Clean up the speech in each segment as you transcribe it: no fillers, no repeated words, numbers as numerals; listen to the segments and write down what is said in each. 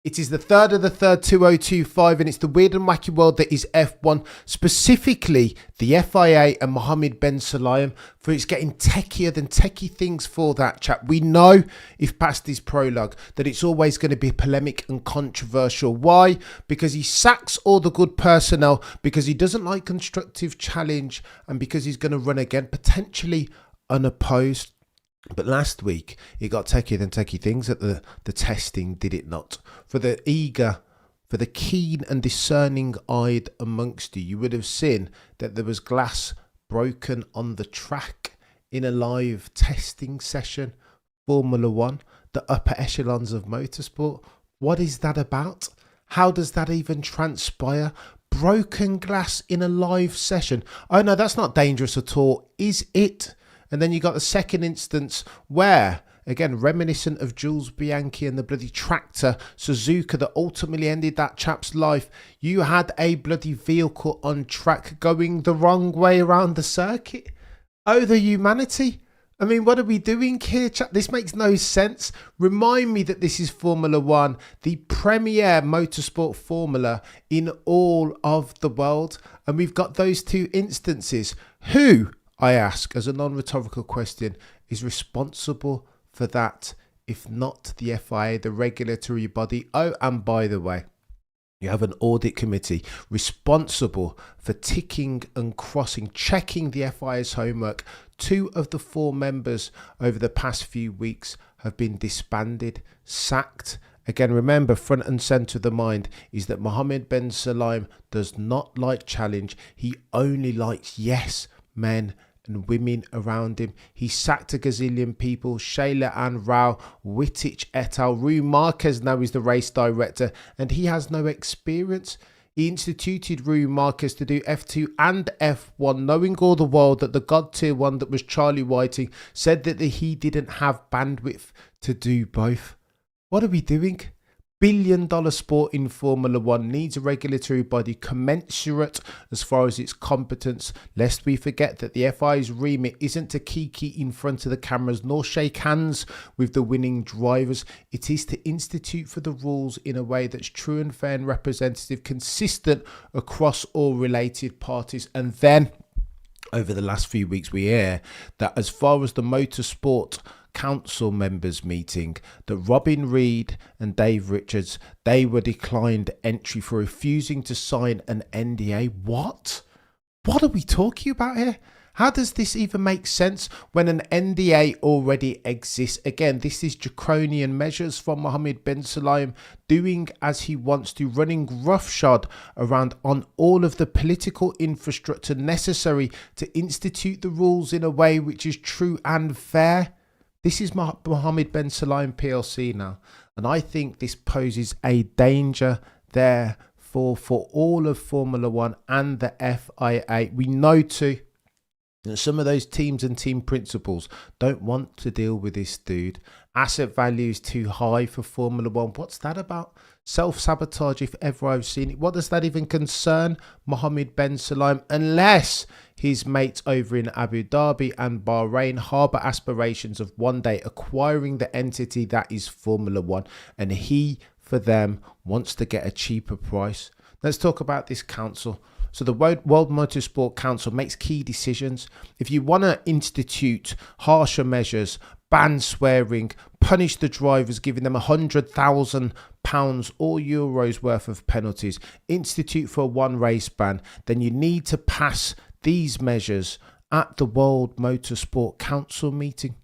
It is the 3rd of the 3rd, 2025, and it's the weird and wacky world that is F1, specifically the FIA and Mohammed bin Sulayem, for it's getting techier than techie things for that chap. We know, if past his prologue, that it's always going to be polemic and controversial. Why? Because he sacks all the good personnel, because he doesn't like constructive challenge, and because he's going to run again, potentially unopposed. But last week, it got techier than techie things at the testing, did it not? For the eager, for the keen and discerning-eyed amongst you, you would have seen that there was glass broken on the track in a live testing session. Formula One, the upper echelons of motorsport. What is that about? How does that even transpire? Broken glass in a live session. Oh no, that's not dangerous at all, is it? And then you got the second instance where, again, reminiscent of Jules Bianchi and the bloody tractor Suzuka that ultimately ended that chap's life. You had a bloody vehicle on track going the wrong way around the circuit. Oh, the humanity. I mean, what are we doing here, chap? This makes no sense. Remind me that this is Formula One, the premier motorsport formula in all of the world. And we've got those two instances. Who, I ask, as a non-rhetorical question, is responsible for that, if not the FIA, the regulatory body? Oh, and by the way, you have an audit committee responsible for ticking and crossing, checking the FIA's homework. 2 of the 4 members over the past few weeks have been disbanded, sacked. Again, remember, front and centre of the mind is that Mohammed bin Sulayem does not like challenge. He only likes yes men and women around him. He sacked a gazillion people. Shayla and Rao, Wittich et al. Rue Marquez now is the race director, and he has no experience. He instituted Rue Marquez to do F2 and F1, knowing all the world that the God tier one that was Charlie Whiting said that he didn't have bandwidth to do both. What are we doing? Billion-dollar sport in Formula One needs a regulatory body commensurate as far as its competence, lest we forget that the FIA's remit isn't to kiki in front of the cameras nor shake hands with the winning drivers. It is to institute for the rules in a way that's true and fair and representative, consistent across all related parties. And then, over the last few weeks, we hear that as far as the motorsport council members meeting, that Robin Reed and Dave Richards, they were declined entry for refusing to sign an NDA. What are we talking about here? How does this even make sense when an NDA already exists? Again, this is draconian measures from Mohammed bin Sulayem, doing as he wants to, running roughshod around on all of the political infrastructure necessary to institute the rules in a way which is true and fair. This is Mohammed bin Sulayem PLC now, and I think this poses a danger there for all of Formula One and the FIA. We know too that some of those teams and team principals don't want to deal with this dude. Asset value is too high for Formula One. What's that about? Self-sabotage, if ever I've seen it. What does that even concern Mohammed bin Sulayem, unless his mates over in Abu Dhabi and Bahrain harbour aspirations of one day acquiring the entity that is Formula One, and he, for them, wants to get a cheaper price. Let's talk about this council. So the World Motorsport Council makes key decisions. If you want to institute harsher measures, ban swearing, punish the drivers, giving them £100,000 or euros worth of penalties, institute for a 1 race ban, then you need to pass these measures at the World Motorsport Council meeting.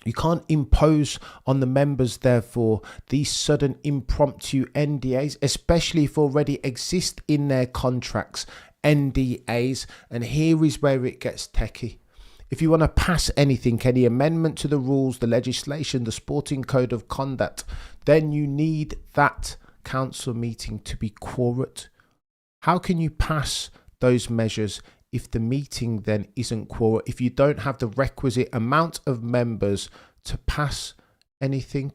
You can't impose on the members, therefore, these sudden impromptu NDAs, especially if already exist in their contracts, NDAs. And here is where it gets techie. If you want to pass anything, any amendment to the rules, the legislation, the sporting code of conduct, then you need that council meeting to be quorate. How can you pass those measures if the meeting then isn't quorate, if you don't have the requisite amount of members to pass anything?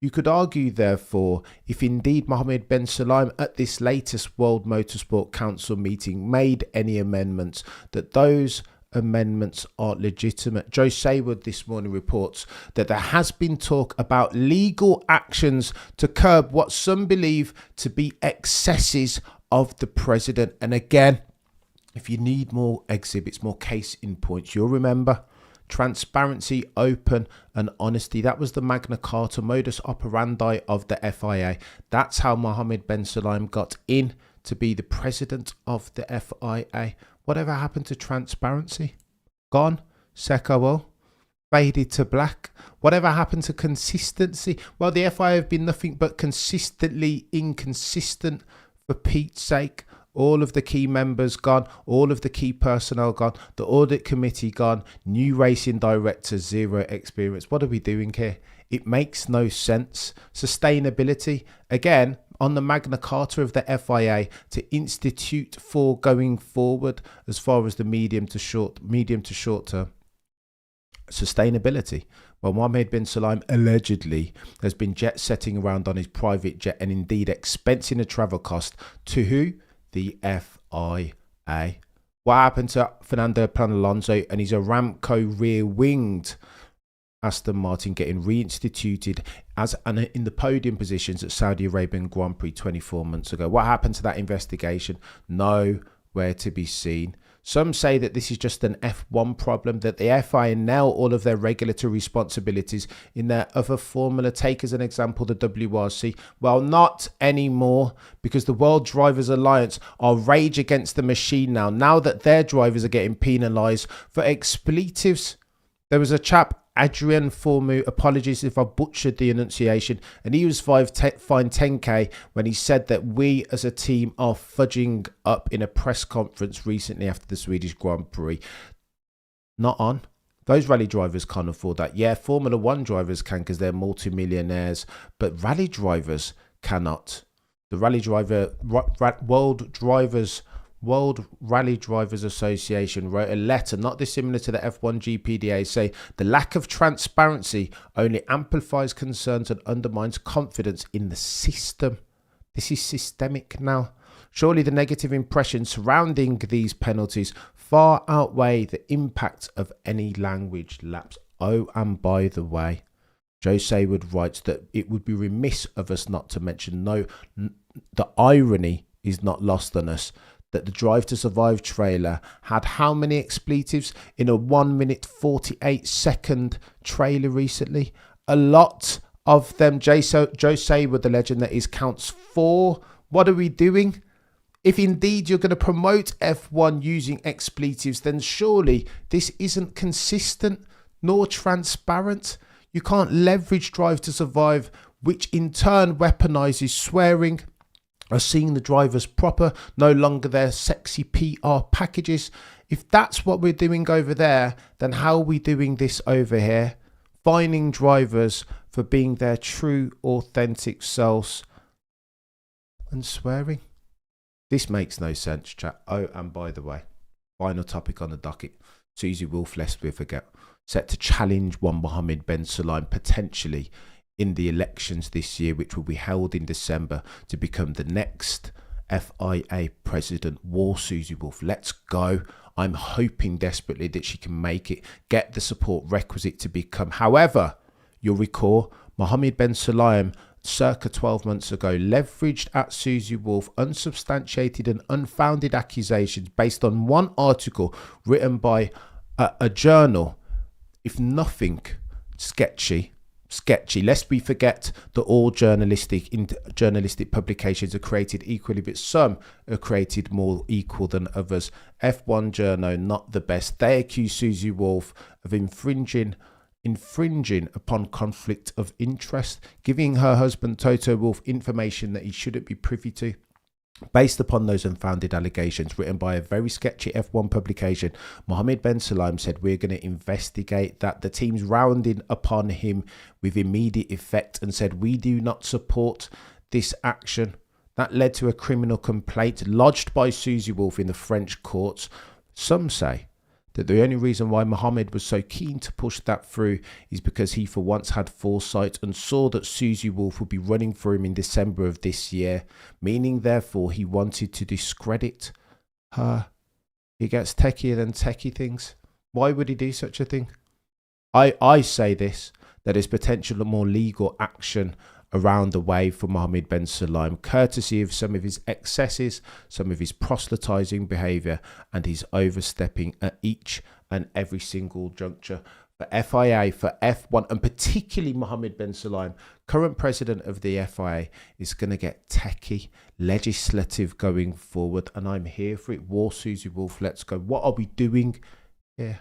You could argue, therefore, if indeed Mohammed bin Sulayem at this latest World Motorsport Council meeting made any amendments, that those amendments are legitimate. Joe Saywood this morning reports that there has been talk about legal actions to curb what some believe to be excesses of the president. And again, if you need more exhibits, more case in points, you'll remember transparency, open and honesty. That was the Magna Carta modus operandi of the FIA. That's how Mohammed bin Sulayem got in to be the president of the FIA. Whatever happened to transparency? Gone. Secco faded to black. Whatever happened to consistency? Well, the FIA have been nothing but consistently inconsistent, for Pete's sake. All of the key members gone, all of the key personnel gone, the audit committee gone, new racing director, zero experience. What are we doing here? It makes no sense. Sustainability, again, on the Magna Carta of the FIA to institute for going forward as far as the medium to short term. Sustainability. Well, Mohammed bin Sulayem allegedly has been jet setting around on his private jet and indeed expensing the travel cost to who? The FIA. What happened to Fernando Alonso and his Aramco rear-winged Aston Martin getting reinstituted in the podium positions at Saudi Arabian Grand Prix 24 months ago? What happened to that investigation? Nowhere to be seen. Some say that this is just an F1 problem, that the FIA nail all of their regulatory responsibilities in their other formula. Take as an example the WRC. Well, not anymore, because the World Drivers' Alliance are rage against the machine now that their drivers are getting penalised for expletives. There was a chap, Adrian Formu, apologies if I butchered the enunciation, and he was fined 10k when he said that we as a team are fudging up in a press conference recently after the Swedish Grand Prix. Not on. Those rally drivers can't afford that. Yeah, Formula One drivers can because they're multimillionaires, but rally drivers cannot. The World Rally Drivers Association wrote a letter not dissimilar to the F1 GPDA, saying the lack of transparency only amplifies concerns and undermines confidence in the system. This is systemic now. Surely the negative impressions surrounding these penalties far outweigh the impact of any language lapse. Oh, and by the way, Joe Saywood writes that it would be remiss of us not to mention, the irony is not lost on us, that the Drive to Survive trailer had how many expletives in a 1 minute 48 second trailer recently? A lot of them. Joe Saywood, the legend that is, counts 4. What are we doing? If indeed you're going to promote F1 using expletives, then surely this isn't consistent nor transparent. You can't leverage Drive to Survive, which in turn weaponizes swearing, are seeing the drivers proper, no longer their sexy PR packages. If that's what we're doing over there, then how are we doing this over here? Fining drivers for being their true, authentic selves and swearing. This makes no sense, chat. Oh, and by the way, final topic on the docket. Susie Wolff, lest we forget, set to challenge one Mohammed bin Sulayem potentially in the elections this year, which will be held in December, to become the next FIA president. War Susie Wolff, let's go. I'm hoping desperately that she can make it, get the support requisite to become. However, you'll recall Mohammed bin Sulayem circa 12 months ago leveraged at Susie Wolff unsubstantiated and unfounded accusations based on one article written by a journal, if nothing, sketchy. Lest we forget that all journalistic publications are created equally, but some are created more equal than others. F1 journo, not the best. They accuse Susie Wolff of infringing upon conflict of interest, giving her husband Toto Wolff information that he shouldn't be privy to. Based upon those unfounded allegations written by a very sketchy F1 publication, Mohammed bin Sulayem said, we're going to investigate that. The team's rounding upon him with immediate effect and said, we do not support this action. That led to a criminal complaint lodged by Susie Wolff in the French courts. Some say that the only reason why Mohammed was so keen to push that through is because he for once had foresight and saw that Susie Wolff would be running for him in December of this year, meaning therefore he wanted to discredit her. It gets techier than techie things. Why would he do such a thing? I say this, that there's potential of more legal action around the way for Mohammed bin Sulayem, courtesy of some of his excesses, some of his proselytizing behaviour, and his overstepping at each and every single juncture. For FIA, for F1, and particularly Mohammed bin Sulayem, current president of the FIA, is going to get techie, legislative going forward, and I'm here for it. War Susie Wolff, let's go. What are we doing here?